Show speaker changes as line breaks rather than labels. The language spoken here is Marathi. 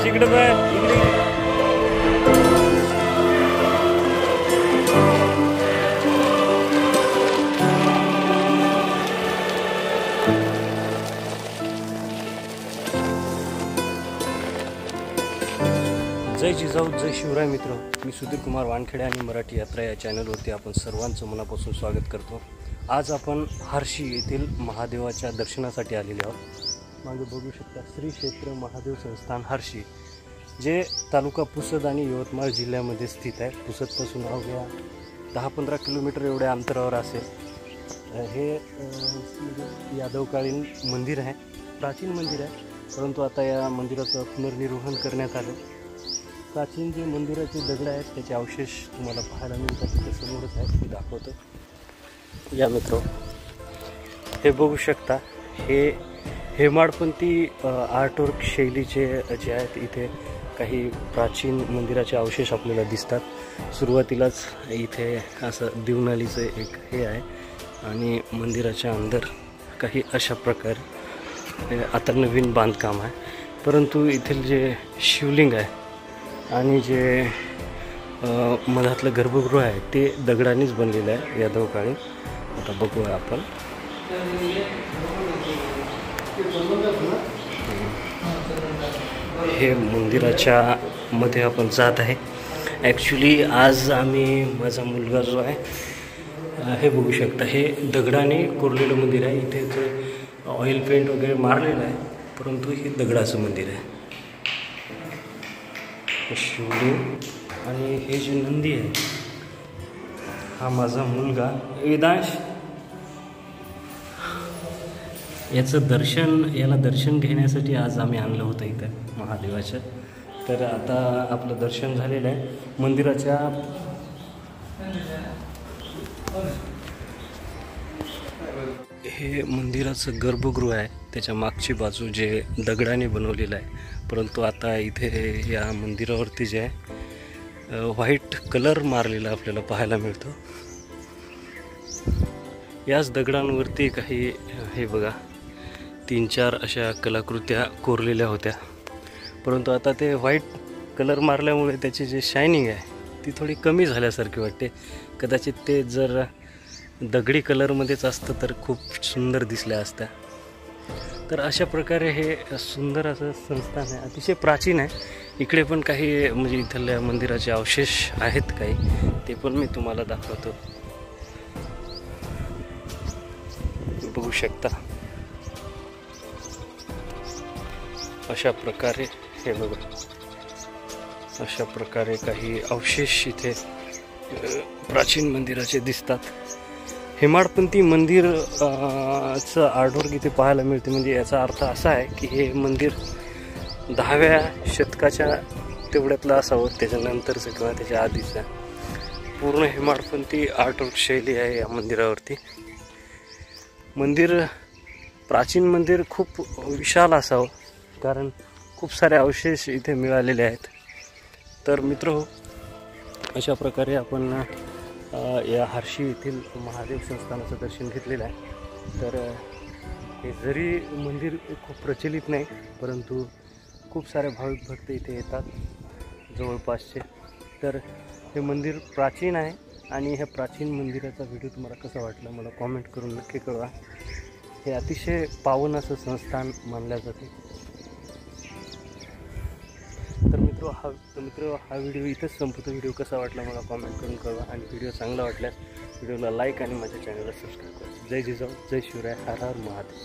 गणेश इकडे बाय इकडे. जय जिजाऊ जय शिवराय मित्र, मी सुधीर कुमार वानखेडे आणि मराठी यात्रा या चॅनलवरती आपण सर्वांचं मनापासून स्वागत करतो. आज आपण हार्शी येथील महादेवाच्या दर्शनासाठी आलेले आहोत. मागे बघू शकता श्री क्षेत्र महादेव संस्थान हार्शी, जे तालुका पुसद आणि यवतमाळ जिल्ह्यामध्ये स्थित आहे. पुसदपासून अवघ्या 10-15 किलोमीटर एवढ्या अंतरावर असेल. हे यादवकालीन मंदिर आहे, प्राचीन मंदिर आहे, परंतु आता या मंदिराचं पुनर्निर्वहन करण्यात आलं. प्राचीन जे मंदिराचे दगड आहेत त्याचे अवशेष तुम्हाला पाहायला मिळतात. तिथे समोरच आहेत, मी दाखवतो या मित्र. हे बघू शकता, हे हेमाडपंथी आर्टवर्क शैलीचे जे आहेत इथे काही प्राचीन मंदिराचे अवशेष आपल्याला दिसतात. सुरुवातीलाच इथे असं दिवनालीचं एक हे आहे आणि मंदिराच्या अंदर काही अशा प्रकारे आता नवीन बांधकाम आहे. परंतु इथील जे शिवलिंग आहे आणि जे मधातलं गर्भगृह आहे ते दगडानेच बनलेलं आहे यादव काळी. आता बघूया आपण. हे मंदिराच्या मध्ये आपण जात आहे. ॲक्च्युली आज आम्ही, माझा मुलगा जो आहे, हे बघू शकता, हे दगडाने कोरलेलं मंदिर आहे. इथे ऑइल पेंट वगैरे मारलेलं आहे, परंतु हे दगडाचं मंदिर आहे. शिवलिंग आणि हे जे नंदी आहे, हा माझा मुलगा वेदांश. याला दर्शन घेण्यासाठी आज आम्ही आणलं होतं इथं महादेवाच्या. तर आता आपलं दर्शन झालेलं आहे. मंदिराच्या हे मंदिराचं गर्भगृह आहे, त्याच्या मागची बाजू जे दगडाने बनवलेलं आहे. परंतु आता इथे या मंदिरावरती जे आहे व्हाईट कलर मारलेला आपल्याला पाहायला मिळतो. याच दगडांवरती काही हे बघा 3-4 अशा कलाकृत्या कोरलेल्या होत्या. परंतु आता ते व्हाईट कलर मारल्यामुळे त्याची जे शायनिंग आहे ती थोडी कमी झाल्यासारखी वाटते. कदाचित ते जर दगडी कलरमध्येच असतं तर खूप सुंदर दिसल्या असत्या. तर अशा प्रकारे हे सुंदर असं संस्थान आहे, अतिशय प्राचीन आहे. इकडे पण काही म्हणजे इथल्या मंदिराचे अवशेष आहेत काही, ते पण मी तुम्हाला दाखवतो. बघू शकता अशा प्रकारे, हे बघा, अशा प्रकारे काही अवशेष इथे प्राचीन मंदिराचे दिसतात. हेमाडपंथी मंदिर चं आर्टवर्क इथे पाहायला मिळते. म्हणजे याचा अर्थ असा आहे की हे मंदिर 10व्या शतकाच्या तेवढ्यातलं असावं, त्याच्यानंतरचं किंवा त्याच्या आधीचं. पूर्ण हेमाडपंथी आर्टवर्क शैली आहे या मंदिरावरती. प्राचीन मंदिर खूप विशाल असावं, कारण खूप सारे अवशेष इथे मिळालेले आहेत. तर मित्रहो, अशा प्रकारे आपण या हार्शी येथील महादेव संस्थानाचं दर्शन घेतलेलं आहे. तर हे जरी मंदिर खूप प्रचलित नाही, परंतु खूप सारे भाविक भक्त इथे येतात जवळपासचे. तर हे मंदिर प्राचीन आहे आणि ह्या प्राचीन मंदिराचा व्हिडिओ तुम्हाला कसा वाटला मला कॉमेंट करून नक्की कळवा. हे अतिशय पावन असं संस्थान मानलं जाते. तर मित्र हा व्हिडिओ इथंच संपतो. व्हिडिओ कसा वाटला मला कॉमेंट करून कळवा आणि व्हिडिओ चांगला वाटल्यास व्हिडिओला लाईक आणि माझ्या चॅनलला सबस्क्राईब करा. जय जिजाऊ जय शिवराय, हर हर महादेव.